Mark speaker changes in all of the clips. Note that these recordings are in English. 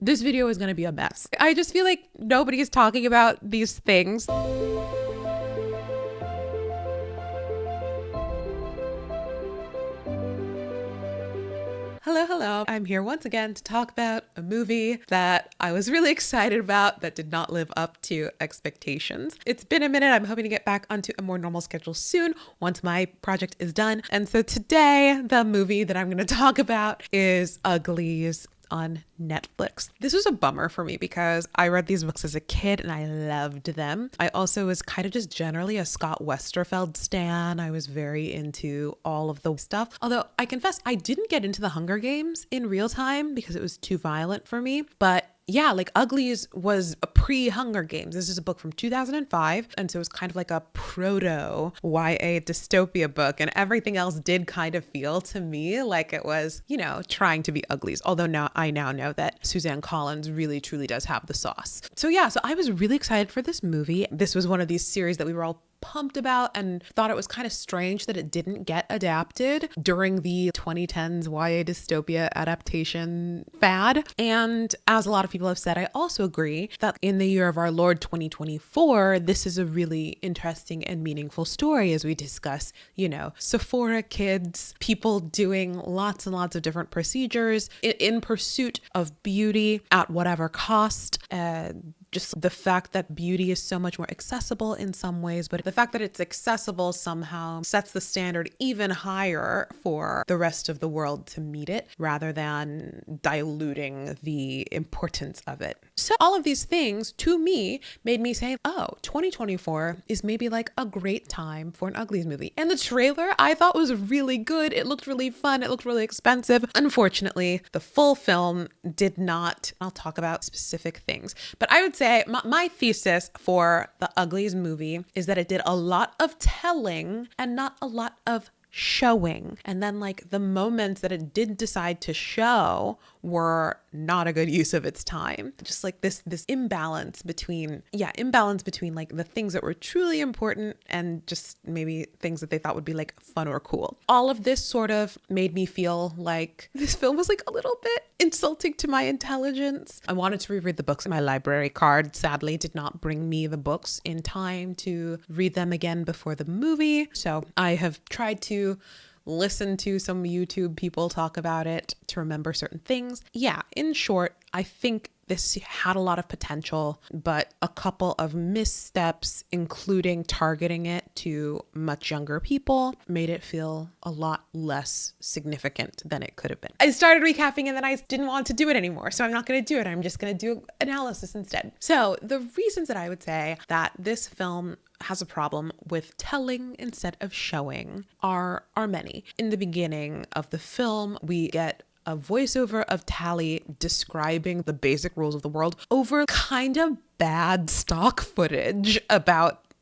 Speaker 1: This video is going to be a mess. I just feel like nobody is talking about these things. Hello. I'm here once again to talk about a movie that I was really excited about that did not live up to expectations. It's been a minute. I'm hoping to get back onto a more normal schedule soon once my project is done. And so today, the movie that I'm going to talk about is Uglies on Netflix. This was a bummer for me because I read these books as a kid and I loved them. I also was kind of just generally a Scott Westerfeld stan. I was very into all of the stuff. Although I confess I didn't get into the Hunger Games in real time because it was too violent for me. But yeah, like Uglies was a pre-Hunger Games. This is a book from 2005. And so it was kind of like a proto YA dystopia book. And everything else did kind of feel to me like it was, you know, trying to be Uglies. Although now I know that Suzanne Collins really truly does have the sauce. So yeah, so I was really excited for this movie. This was one of these series that we were all pumped about and thought it was kind of strange that it didn't get adapted during the 2010s YA dystopia adaptation fad. And as a lot of people have said, I also agree that in the year of our Lord 2024, this is a really interesting and meaningful story as we discuss, you know, Sephora kids, people doing lots and lots of different procedures in pursuit of beauty at whatever cost. Just the fact that beauty is so much more accessible in some ways, but the fact that it's accessible somehow sets the standard even higher for the rest of the world to meet it rather than diluting the importance of it. So all of these things to me made me say, oh, 2024 is maybe like a great time for an Uglies movie. And the trailer I thought was really good. It looked really fun. It looked really expensive. Unfortunately, the full film did not. I'll talk about specific things, but I would say my thesis for the Uglies movie is that it did a lot of telling and not a lot of showing. And then like the moments that it did decide to show were not a good use of its time. Just like this imbalance between like the things that were truly important and just maybe things that they thought would be like fun or cool. All of this sort of made me feel like this film was like a little bit insulting to my intelligence. I wanted to reread the books. My library card sadly did not bring me the books in time to read them again before the movie. So I have tried to listen to some YouTube people talk about it to remember certain things. Yeah, in short, I think this had a lot of potential, but a couple of missteps, including targeting it to much younger people, made it feel a lot less significant than it could have been. I started recapping and then I didn't want to do it anymore, so I'm not going to do it. I'm just going to do analysis instead. So the reasons that I would say that this film has a problem with telling instead of showing are many. In the beginning of the film, we get a voiceover of Tally describing the basic rules of the world over kind of bad stock footage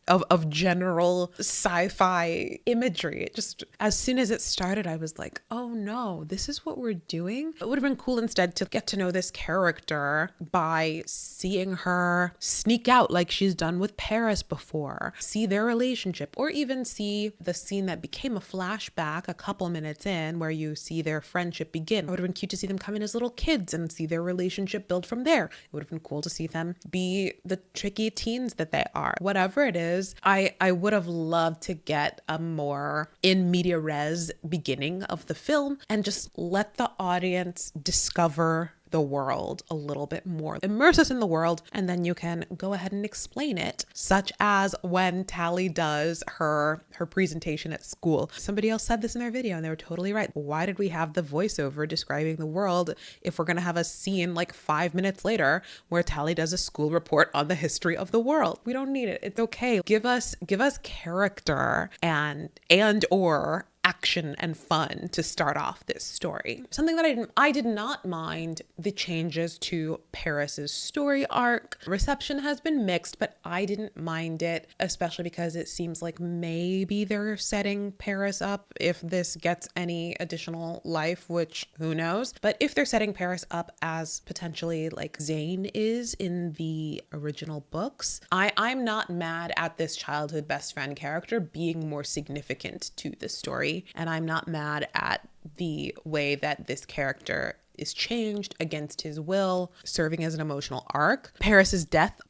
Speaker 1: of general sci-fi imagery. It just, as soon as it started, I was like, oh no, this is what we're doing? It would have been cool instead to get to know this character by seeing her sneak out like she's done with Peris before, see their relationship, or even see the scene that became a flashback a couple minutes in where you see their friendship begin. It would have been cute to see them come in as little kids and see their relationship build from there. It would have been cool to see them be the tricky teens that they are. Whatever it is, I would have loved to get a more in media res beginning of the film and just let the audience discover the world a little bit more. Immerse us in the world, and then you can go ahead and explain it, such as when Tally does her presentation at school. Somebody else said this in their video and they were totally right. Why did we have the voiceover describing the world if we're going to have a scene like 5 minutes later where Tally does a school report on the history of the world? We don't need it. It's okay. Give us character and or action and fun to start off this story. Something that I did not mind the changes to Peris's story arc. Reception has been mixed, but I didn't mind it, especially because it seems like maybe they're setting Peris up if this gets any additional life, which who knows. But if they're setting Peris up as potentially like Zane is in the original books, I'm not mad at this childhood best friend character being more significant to the story. And I'm not mad at the way that this character is changed against his will, serving as an emotional arc. Paris's death.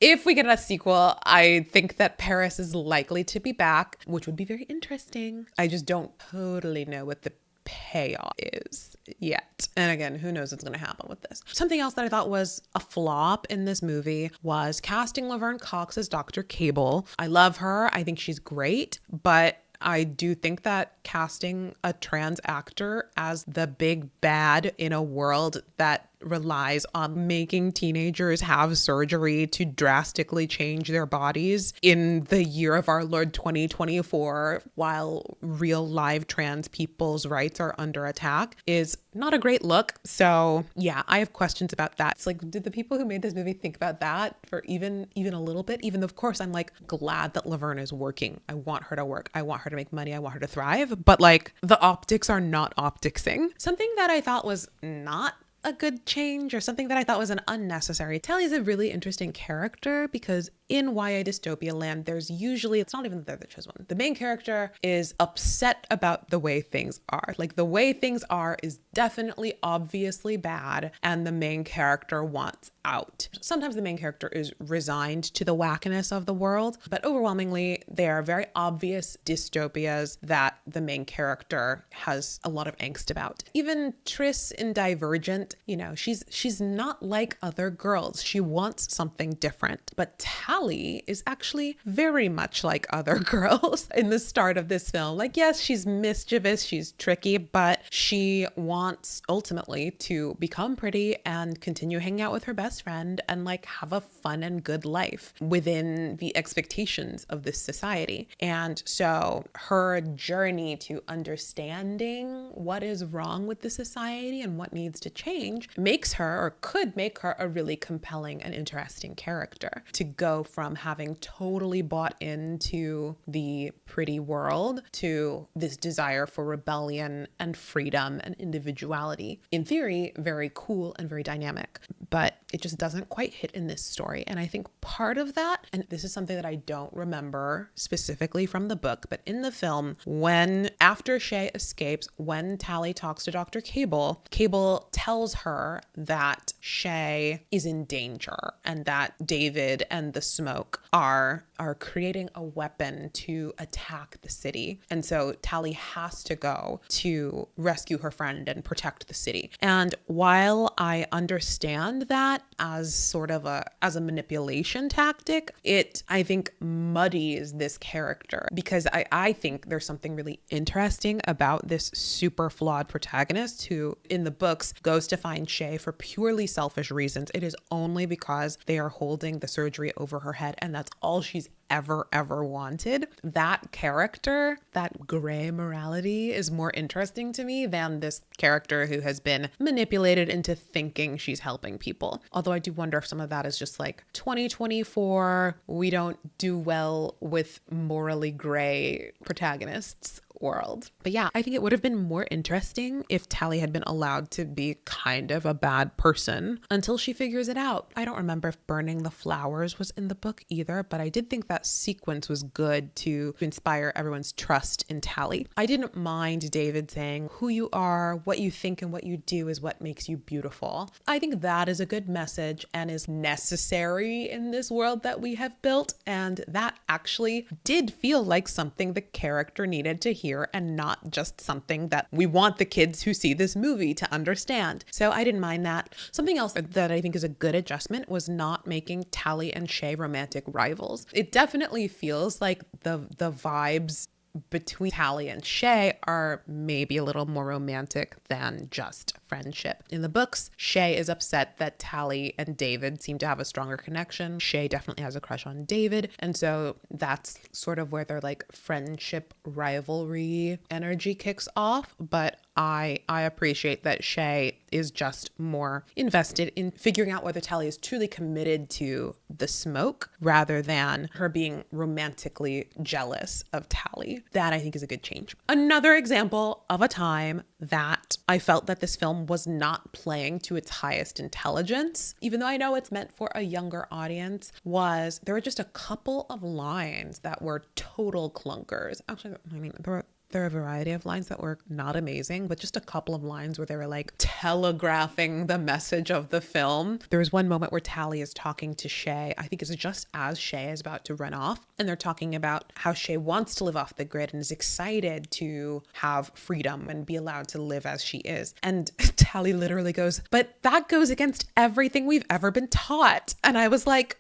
Speaker 1: If we get a sequel, I think that Peris is likely to be back, which would be very interesting. I just don't totally know what the payoff is yet. And again, who knows what's going to happen with this. Something else that I thought was a flop in this movie was casting Laverne Cox as Dr. Cable. I love her. I think she's great, but I do think that casting a trans actor as the big bad in a world that relies on making teenagers have surgery to drastically change their bodies in the year of our Lord 2024, while real live trans people's rights are under attack, is not a great look. So yeah, I have questions about that. It's like, did the people who made this movie think about that for even a little bit? Even though, of course, I'm like glad that Laverne is working. I want her to work. I want her to make money. I want her to thrive. But like, the optics are not opticsing. Something that I thought was not a good change, or something that I thought was an unnecessary. Tally is a really interesting character because in YA dystopia land, there's usually, it's not even that they're the chosen one. The main character is upset about the way things are. Like, the way things are is definitely obviously bad, and the main character wants out. Sometimes the main character is resigned to the wackiness of the world, but overwhelmingly, they are very obvious dystopias that the main character has a lot of angst about. Even Triss in Divergent, you know, she's not like other girls. She wants something different. But Tally is actually very much like other girls in the start of this film. Like, yes, she's mischievous, she's tricky, but she wants ultimately to become pretty and continue hanging out with her best friend and like have a fun and good life within the expectations of this society. And so her journey to understanding what is wrong with the society and what needs to change makes her, or could make her, a really compelling and interesting character. To go from having totally bought into the pretty world to this desire for rebellion and freedom and individuality. In theory, very cool and very dynamic, but it just doesn't quite hit in this story. And I think part of that, and this is something that I don't remember specifically from the book, but in the film, when after Shay escapes, when Tally talks to Dr. Cable, Cable tells her that Shay is in danger and that David and the smoke are creating a weapon to attack the city. And so Tally has to go to rescue her friend and protect the city. And while I understand that as sort of as a manipulation tactic, it, I think, muddies this character, because I think there's something really interesting about this super flawed protagonist who in the books goes to find Shay for purely selfish reasons. It is only because they are holding the surgery over her head and that's all she's ever wanted. That character, that gray morality, is more interesting to me than this character who has been manipulated into thinking she's helping people. Although I do wonder if some of that is just like 2024, we don't do well with morally gray protagonists world. But yeah, I think it would have been more interesting if Tally had been allowed to be kind of a bad person until she figures it out. I don't remember if burning the flowers was in the book either, but I did think that sequence was good to inspire everyone's trust in Tally. I didn't mind David saying, who you are, what you think and what you do is what makes you beautiful. I think that is a good message and is necessary in this world that we have built. And that actually did feel like something the character needed to hear and not just something that we want the kids who see this movie to understand. So I didn't mind that. Something else that I think is a good adjustment was not making Tally and Shay romantic rivals. It definitely feels like the vibes between Tally and Shay are maybe a little more romantic than just friendship. In the books, Shay is upset that Tally and David seem to have a stronger connection. Shay definitely has a crush on David. And so that's sort of where their like friendship rivalry energy kicks off. But I appreciate that Shay is just more invested in figuring out whether Tally is truly committed to the smoke rather than her being romantically jealous of Tally. That I think is a good change. Another example of a time that I felt that this film was not playing to its highest intelligence, even though I know it's meant for a younger audience, was there were just a couple of lines that were total clunkers. Actually, I mean, there There are a variety of lines that were not amazing, but just a couple of lines where they were like telegraphing the message of the film. There was one moment where Tally is talking to Shay. I think it's just as Shay is about to run off, and they're talking about how Shay wants to live off the grid and is excited to have freedom and be allowed to live as she is. And Tally literally goes, but that goes against everything we've ever been taught. And I was like,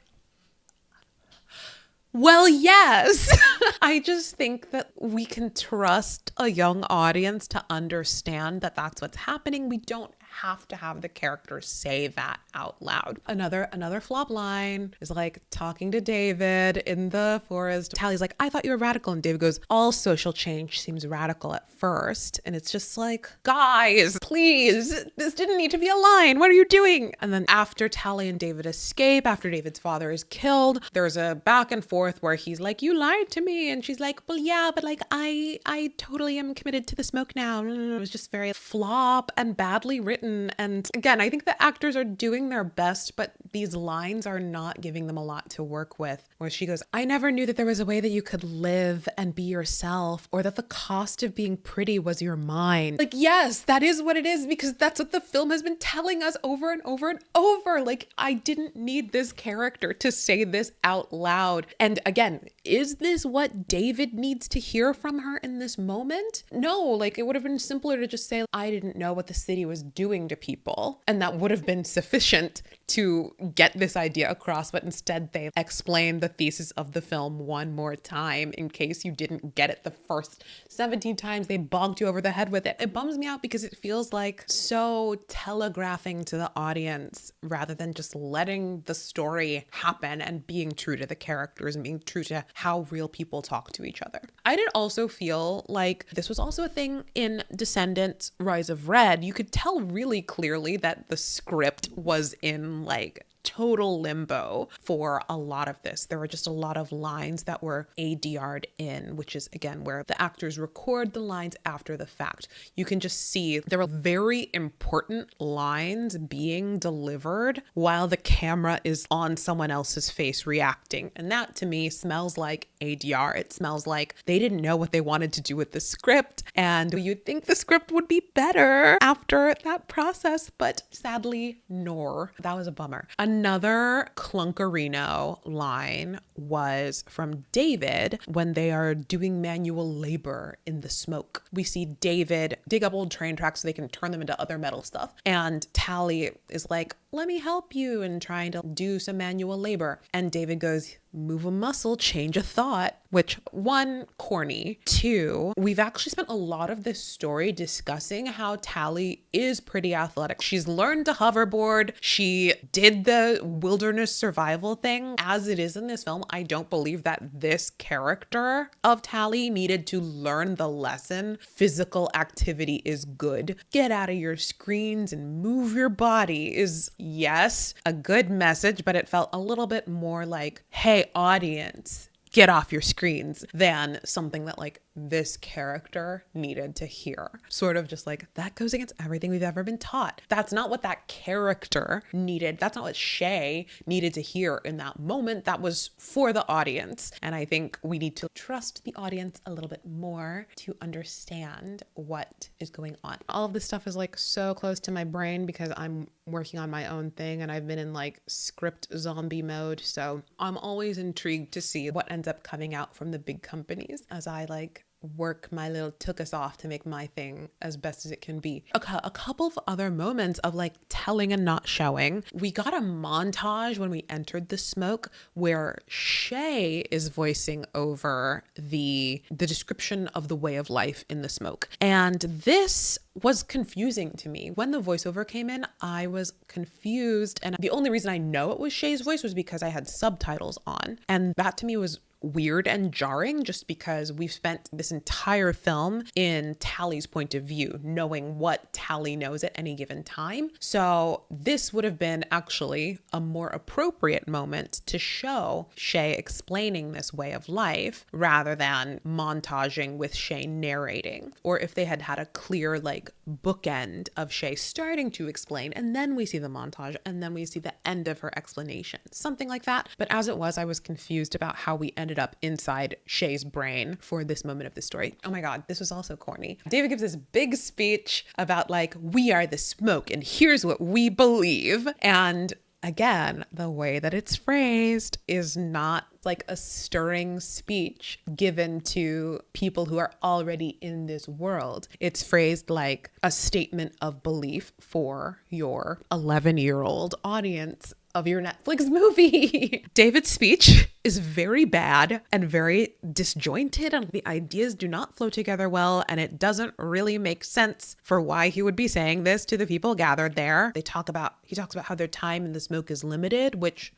Speaker 1: well, yes. I just think that we can trust a young audience to understand that that's what's happening. We don't have to have the characters say that out loud. Another flop line is like talking to David in the forest. Tally's like, I thought you were radical. And David goes, all social change seems radical at first. And it's just like, guys, please, this didn't need to be a line. What are you doing? And then after Tally and David escape, after David's father is killed, there's a back and forth where he's like, you lied to me. And she's like, well, yeah, but like, I totally am committed to the smoke now. It was just very flop and badly written. And again, I think the actors are doing their best, but these lines are not giving them a lot to work with. Where she goes, I never knew that there was a way that you could live and be yourself, or that the cost of being pretty was your mind. Like, yes, that is what it is, because that's what the film has been telling us over and over and over. Like, I didn't need this character to say this out loud. And again, is this what David needs to hear from her in this moment? No, like it would have been simpler to just say, I didn't know what the city was doing to people. And that would have been sufficient to get this idea across. But instead they explain the thesis of the film one more time in case you didn't get it the first 17 times. They bonked you over the head with it. It bums me out because it feels like so telegraphing to the audience rather than just letting the story happen and being true to the characters and being true to how real people talk to each other. I did also feel like this was also a thing in Descendants Rise of Red. You could tell really clearly that the script was in like total limbo for a lot of this. There were just a lot of lines that were ADR'd in, which is again where the actors record the lines after the fact. You can just see there were very important lines being delivered while the camera is on someone else's face reacting. And that to me smells like ADR. It smells like they didn't know what they wanted to do with the script. And you'd think the script would be better after that process, but sadly, nor. That was a bummer. Another clunkerino line was from David when they are doing manual labor in the smoke. We see David dig up old train tracks so they can turn them into other metal stuff. And Tally is like, let me help you, and trying to do some manual labor. And David goes, move a muscle, change a thought, which one, corny. Two, we've actually spent a lot of this story discussing how Tally is pretty athletic. She's learned to hoverboard. She did the wilderness survival thing. As it is in this film, I don't believe that this character of Tally needed to learn the lesson. Physical activity is good. Get out of your screens and move your body is, yes, a good message, but it felt a little bit more like, hey, audience, get off your screens, than something that like this character needed to hear. Sort of just like, that goes against everything we've ever been taught. That's not what that character needed. That's not what Shay needed to hear in that moment. That was for the audience. And I think we need to trust the audience a little bit more to understand what is going on. All of this stuff is like so close to my brain because I'm working on my own thing and I've been in like script zombie mode. So I'm always intrigued to see what ends up coming out from the big companies as I like work my little took us off to make my thing as best as it can be. A couple of other moments of like telling and not showing. We got a montage when we entered the smoke where Shay is voicing over the description of the way of life in the smoke. And this was confusing to me. When the voiceover came in, I was confused. And the only reason I know it was Shay's voice was because I had subtitles on. And that to me was weird and jarring just because we've spent this entire film in Tally's point of view, knowing what Tally knows at any given time. So this would have been actually a more appropriate moment to show Shay explaining this way of life rather than montaging with Shay narrating. Or if they had had a clear like bookend of Shay starting to explain and then we see the montage and then we see the end of her explanation, something like that. But as it was, I was confused about how we ended ended up inside Shay's brain for this moment of the story. Oh my God, this was also corny. David gives this big speech about like, we are the smoke and here's what we believe. And again, the way that it's phrased is not like a stirring speech given to people who are already in this world. It's phrased like a statement of belief for your 11-year-old audience of your Netflix movie. David's speech is very bad and very disjointed, and the ideas do not flow together well, and it doesn't really make sense for why he would be saying this to the people gathered there. He talks about how their time in the smoke is limited, which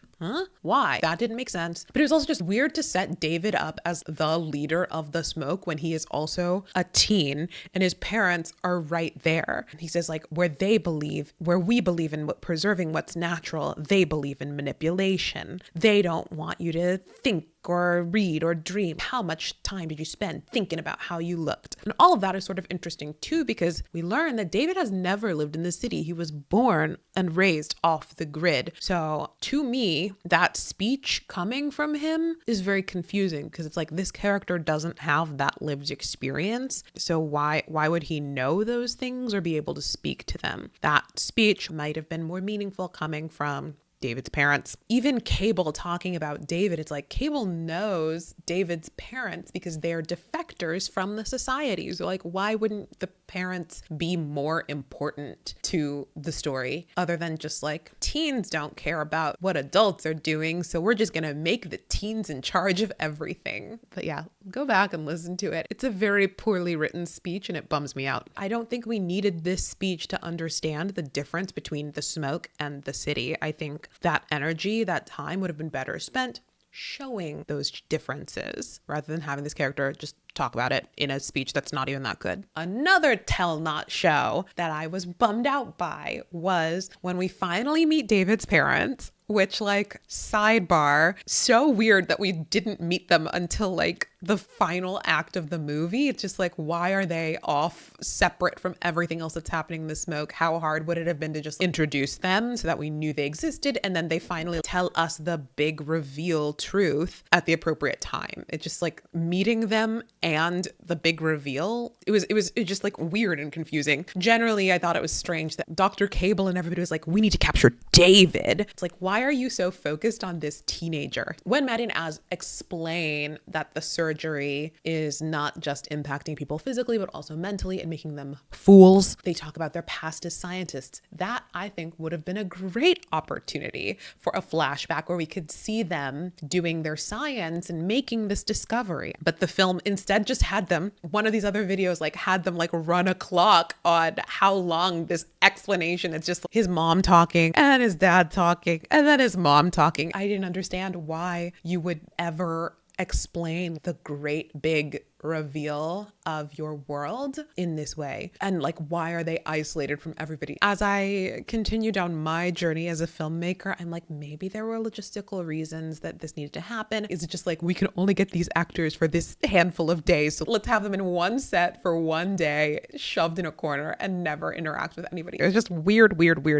Speaker 1: why? That didn't make sense. But it was also just weird to set David up as the leader of the smoke when he is also a teen and his parents are right there. And he says like, where we believe in preserving what's natural, they believe in manipulation. They don't want you to think or read or dream. How much time did you spend thinking about how you looked? And all of that is sort of interesting too, because we learn that David has never lived in the city. He was born and raised off the grid. So to me, that speech coming from him is very confusing because it's like this character doesn't have that lived experience. So why would he know those things or be able to speak to them? That speech might have been more meaningful coming from David's parents. Even Cable talking about David, it's like Cable knows David's parents because they're defectors from the society. So like, why wouldn't the parents be more important to the story other than just like teens don't care about what adults are doing, so we're just gonna make the teens in charge of everything. But yeah, go back and listen to it. It's a very poorly written speech and it bums me out. I don't think we needed this speech to understand the difference between the smoke and the city. I think that energy, that time would have been better spent showing those differences rather than having this character just talk about it in a speech that's not even that good. Another tell not show that I was bummed out by was when we finally meet David's parents, which like sidebar, so weird that we didn't meet them until like the final act of the movie. It's just like, why are they off separate from everything else that's happening in the smoke? How hard would it have been to just introduce them so that we knew they existed? And then they finally tell us the big reveal truth at the appropriate time. It's just like meeting them and the big reveal. It was just like weird and confusing. Generally, I thought it was strange that Dr. Cable and everybody was like, we need to capture David. It's like, why are you so focused on this teenager? When Maddie and Az explain that the surgery is not just impacting people physically, but also mentally and making them fools, they talk about their past as scientists. That, I think, would have been a great opportunity for a flashback where we could see them doing their science and making this discovery. But the film instead just had them, one of these other videos like had them like run a clock on how long this explanation. It's just his mom talking and his dad talking and then his mom talking. I didn't understand why you would ever explain the great big reveal of your world in this way, and like, why are they isolated from everybody? As I continue down my journey as a filmmaker, I'm like, maybe there were logistical reasons that this needed to happen. Is it just like, we can only get these actors for this handful of days, so let's have them in one set for one day, shoved in a corner and never interact with anybody? It was just weird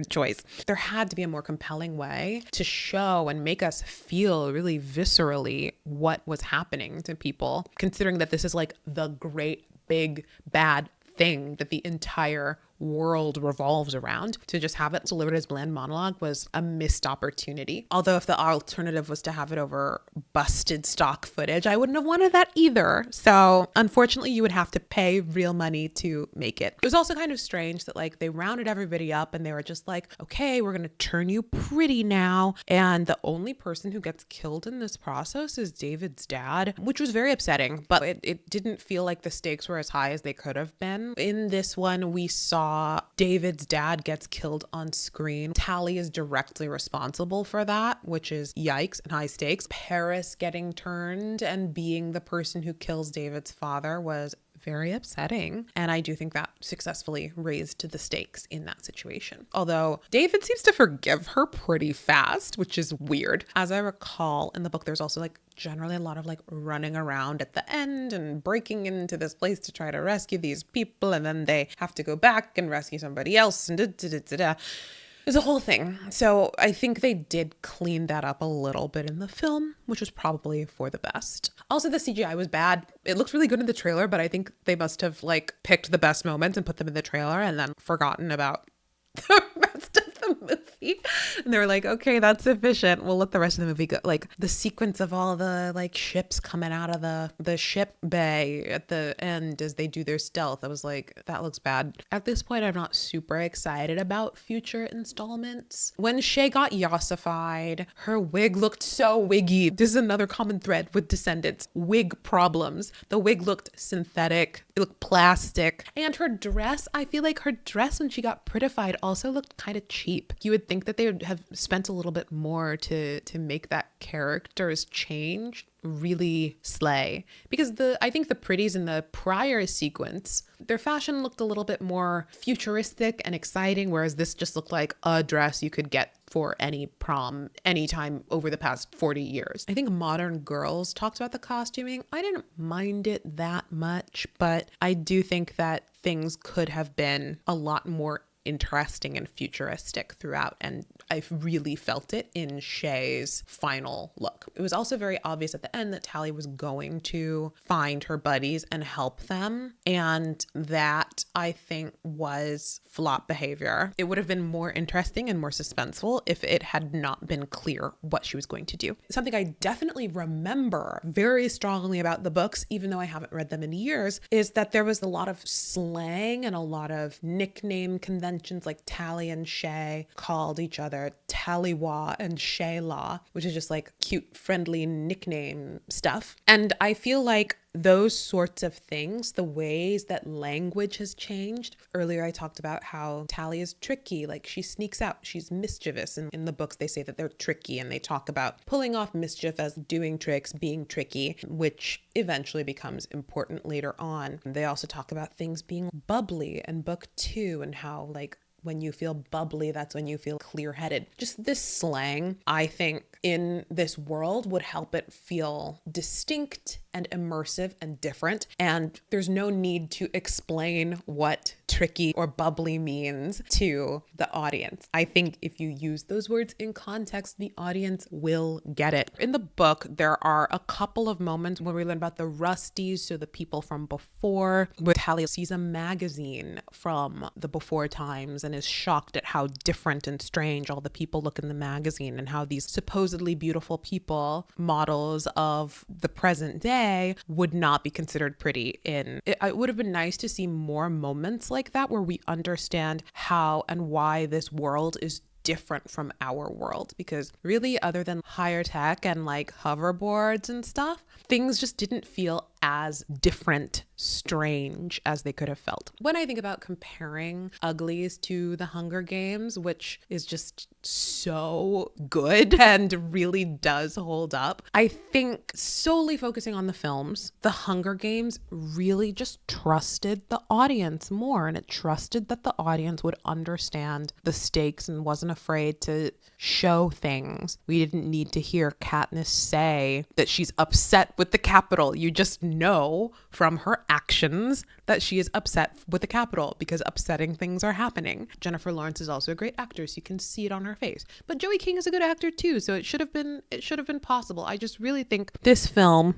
Speaker 1: choice. There had to be a more compelling way to show and make us feel really viscerally what was happening to people, considering that this is like the great big bad thing that the entire world revolves around. To just have it delivered as bland monologue was a missed opportunity. Although if the alternative was to have it over busted stock footage, I wouldn't have wanted that either. So unfortunately, you would have to pay real money to make it. It was also kind of strange that like they rounded everybody up and they were just like, okay, we're gonna turn you pretty now. And the only person who gets killed in this process is David's dad, which was very upsetting, but it didn't feel like the stakes were as high as they could have been. In this one, we saw David's dad gets killed on screen. Tally is directly responsible for that, which is yikes and high stakes. Peris getting turned and being the person who kills David's father was very upsetting. And I do think that successfully raised to the stakes in that situation. Although David seems to forgive her pretty fast, which is weird. As I recall in the book, there's also like generally a lot of like running around at the end and breaking into this place to try to rescue these people. And then they have to go back and rescue somebody else. And There's a whole thing. So I think they did clean that up a little bit in the film, which was probably for the best. Also, the CGI was bad. It looks really good in the trailer, but I think they must have like picked the best moments and put them in the trailer and then forgotten about the rest of the movie. And they were like, okay, that's sufficient. We'll let the rest of the movie go. Like the sequence of all the like ships coming out of the ship bay at the end as they do their stealth. I was like, that looks bad. At this point, I'm not super excited about future installments. When Shay got yassified, her wig looked so wiggy. This is another common thread with Descendants. Wig problems. The wig looked synthetic. It looked plastic. And her dress, I feel like her dress when she got prettified also looked kind of cheap. You would think that they would have spent a little bit more to make that character's change really slay, because I think the pretties in the prior sequence, their fashion looked a little bit more futuristic and exciting, whereas this just looked like a dress you could get for any prom anytime over the past 40 years. I think Modern Girls talked about the costuming. I didn't mind it that much, but I do think that things could have been a lot more interesting and futuristic throughout, and I really felt it in Shay's final look. It was also very obvious at the end that Tally was going to find her buddies and help them, and that I think was flop behavior. It would have been more interesting and more suspenseful if it had not been clear what she was going to do. Something I definitely remember very strongly about the books, even though I haven't read them in years, is that there was a lot of slang and a lot of nickname conventions. Like Tally and Shay called each other Tallywa and Shayla, which is just like cute, friendly nickname stuff. And I feel like those sorts of things, the ways that language has changed. Earlier, I talked about how Tally is tricky, like she sneaks out, she's mischievous. And in the books, they say that they're tricky, and they talk about pulling off mischief as doing tricks, being tricky, which eventually becomes important later on. They also talk about things being bubbly in book 2, and how like when you feel bubbly, that's when you feel clear-headed. Just this slang, I think, in this world would help it feel distinct and immersive and different. And there's no need to explain what tricky or bubbly means to the audience. I think if you use those words in context, the audience will get it. In the book, there are a couple of moments where we learn about the Rusties, so the people from before, where Tally sees a magazine from the before times and is shocked at how different and strange all the people look in the magazine, and how these supposedly beautiful people, models of the present day, would not be considered pretty in it. It would have been nice to see more moments like that where we understand how and why this world is different from our world, because really, other than higher tech and like hoverboards and stuff, things just didn't feel as different, strange as they could have felt. When I think about comparing Uglies to the Hunger Games, which is just so good and really does hold up, I think solely focusing on the films, the Hunger Games really just trusted the audience more, and it trusted that the audience would understand the stakes and wasn't afraid to show things. We didn't need to hear Katniss say that she's upset with the Capitol. You just know from her actions that she is upset with the Capitol, because upsetting things are happening. Jennifer Lawrence is also a great actor, so you can see it on her face. But Joey King is a good actor too, so it should have been possible. I just really think this film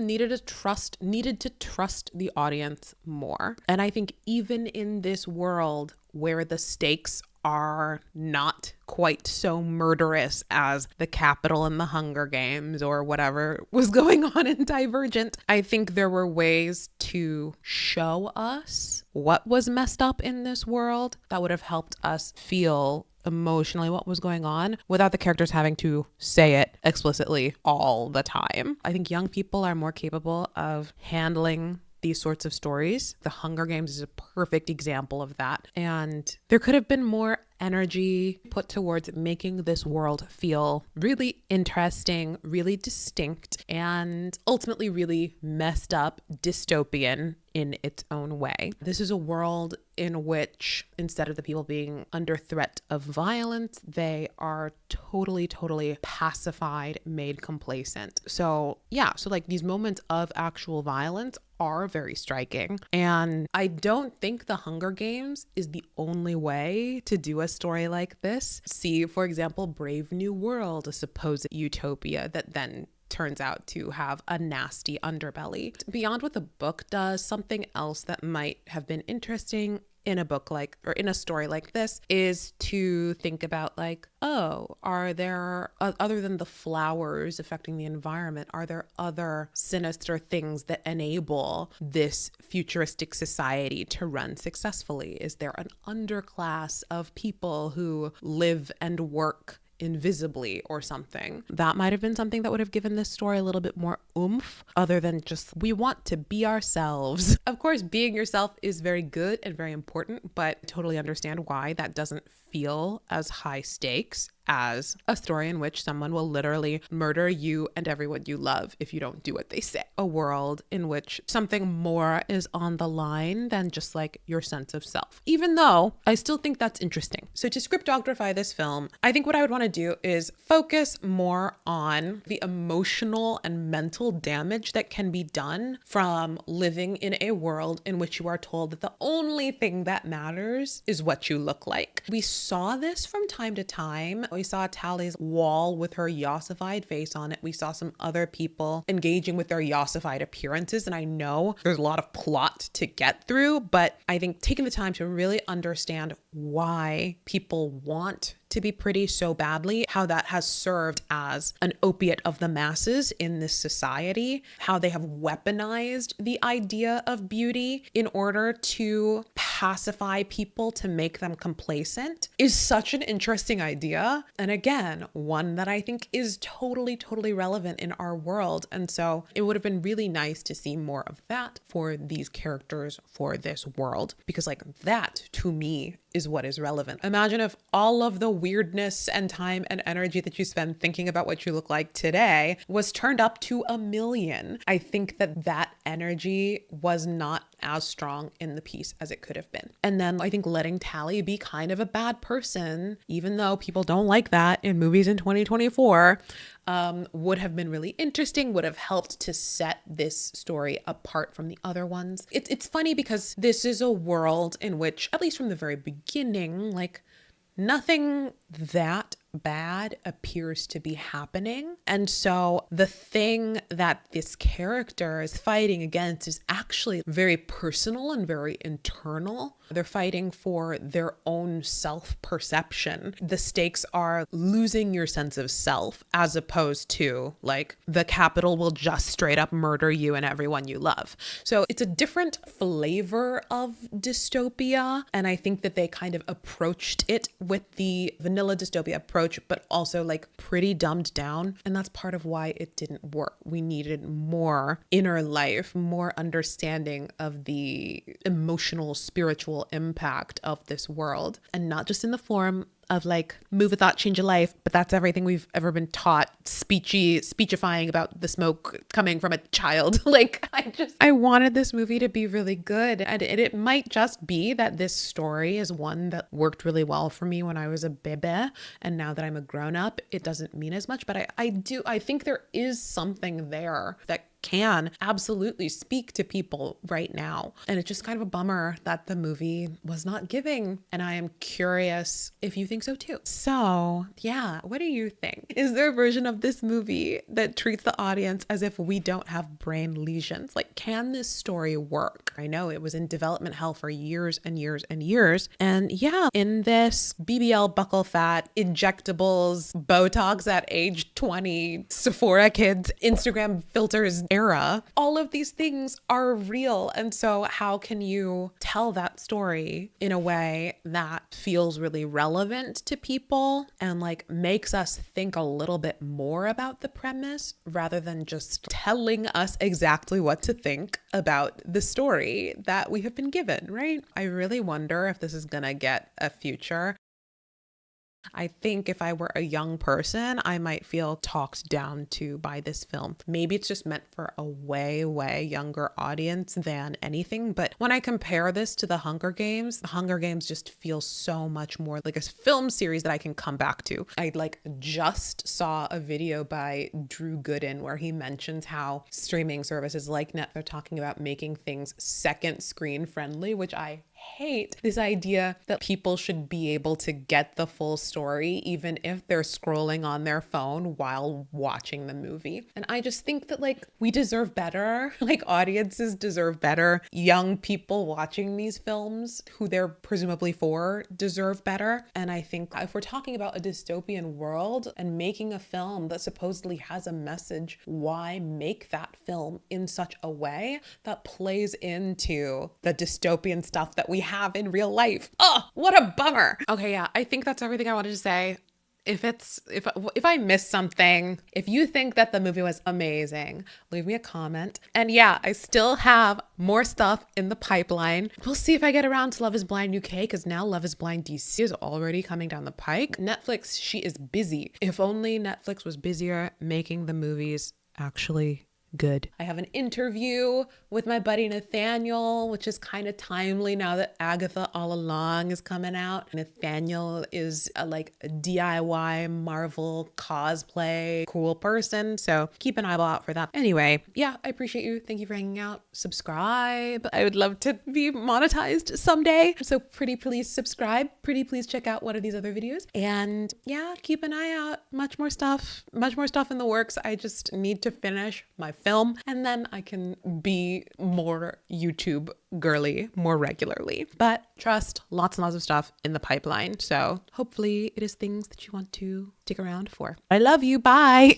Speaker 1: needed to trust the audience more. And I think even in this world where the stakes are not quite so murderous as the Capitol and the Hunger Games or whatever was going on in Divergent, I think there were ways to show us what was messed up in this world that would have helped us feel emotionally what was going on without the characters having to say it explicitly all the time. I think young people are more capable of handling these sorts of stories. The Hunger Games is a perfect example of that. And there could have been more energy put towards making this world feel really interesting, really distinct, and ultimately really messed up, dystopian in its own way. This is a world in which, instead of the people being under threat of violence, they are totally pacified, made complacent. So like these moments of actual violence are very striking. And I don't think the Hunger Games is the only way to do a a story like this. See, for example, Brave New World, a supposed utopia that then turns out to have a nasty underbelly. Beyond what the book does, something else that might have been interesting in a book like, or in a story like this, is to think about like, oh, are there, other than the flowers affecting the environment, are there other sinister things that enable this futuristic society to run successfully? Is there an underclass of people who live and work invisibly or something? That might have been something that would have given this story a little bit more oomph, other than just, we want to be ourselves. Of course, being yourself is very good and very important, but I totally understand why that doesn't feel as high stakes as a story in which someone will literally murder you and everyone you love if you don't do what they say. A world in which something more is on the line than just like your sense of self, even though I still think that's interesting. So to scriptography this film, I think what I would want to do is focus more on the emotional and mental damage that can be done from living in a world in which you are told that the only thing that matters is what you look like. We saw this from time to time. We saw Tally's wall with her yassified face on it. We saw some other people engaging with their yassified appearances. And I know there's a lot of plot to get through, but I think taking the time to really understand why people want to be pretty so badly, how that has served as an opiate of the masses in this society, how they have weaponized the idea of beauty in order to pacify people, to make them complacent, is such an interesting idea. And again, one that I think is totally, totally relevant in our world. And so it would have been really nice to see more of that for these characters, for this world, because like that to me is what is relevant. Imagine if all of the weirdness and time and energy that you spend thinking about what you look like today was turned up to 1,000,000. I think that that energy was not as strong in the piece as it could have been. And then I think letting Tally be kind of a bad person, even though people don't like that in movies in 2024, would have been really interesting, would have helped to set this story apart from the other ones. It's funny because this is a world in which, at least from the very beginning, like nothing that bad appears to be happening. And so the thing that this character is fighting against is actually very personal and very internal. They're fighting for their own self-perception. The stakes are losing your sense of self, as opposed to like the capital will just straight up murder you and everyone you love. So it's a different flavor of dystopia. And I think that they kind of approached it with the vanilla dystopia approach, but also like pretty dumbed down. And that's part of why it didn't work. We needed more inner life, more understanding of the emotional, spiritual impact of this world, and not just in the form of like move a thought, change a life, but that's everything we've ever been taught, speechifying about the smoke coming from a child. Like I wanted this movie to be really good. And it might just be that this story is one that worked really well for me when I was a baby. And now that I'm a grown up, it doesn't mean as much, but I think there is something there that can absolutely speak to people right now. And it's just kind of a bummer that the movie was not giving. And I am curious if you think so too. So yeah, what do you think? Is there a version of this movie that treats the audience as if we don't have brain lesions? Like, can this story work? I know it was in development hell for years and years and years. And yeah, in this BBL buccal fat, injectables, Botox at age 20, Sephora kids, Instagram filters era, all of these things are real. And so how can you tell that story in a way that feels really relevant to people and like makes us think a little bit more about the premise rather than just telling us exactly what to think about the story that we have been given, right? I really wonder if this is gonna get a future. I think if I were a young person, I might feel talked down to by this film. Maybe it's just meant for a way, way younger audience than anything. But when I compare this to the Hunger Games just feels so much more like a film series that I can come back to. I just saw a video by Drew Gooden where he mentions how streaming services like Netflix are talking about making things second screen friendly, which I hate this idea that people should be able to get the full story even if they're scrolling on their phone while watching the movie. And I just think that like we deserve better. Like audiences deserve better. Young people watching these films who they're presumably for deserve better. And I think if we're talking about a dystopian world and making a film that supposedly has a message, why make that film in such a way that plays into the dystopian stuff that we have in real life? Oh, what a bummer. Okay, yeah, I think that's everything I wanted to say. If I missed something, if you think that the movie was amazing, leave me a comment. And yeah, I still have more stuff in the pipeline. We'll see if I get around to Love is Blind UK, because now Love is Blind DC is already coming down the pike. Netflix, she is busy. If only Netflix was busier making the movies actually good. I have an interview with my buddy Nathaniel, which is kind of timely now that Agatha All Along is coming out. Nathaniel is a DIY Marvel cosplay cool person, so keep an eyeball out for that. Anyway, yeah, I appreciate you. Thank you for hanging out. Subscribe. I would love to be monetized someday, so pretty please subscribe. Pretty please check out one of these other videos. And yeah, keep an eye out. Much more stuff in the works. I just need to finish my film, and then I can be more YouTube girly more regularly. But trust, lots and lots of stuff in the pipeline. So hopefully it is things that you want to stick around for. I love you. Bye.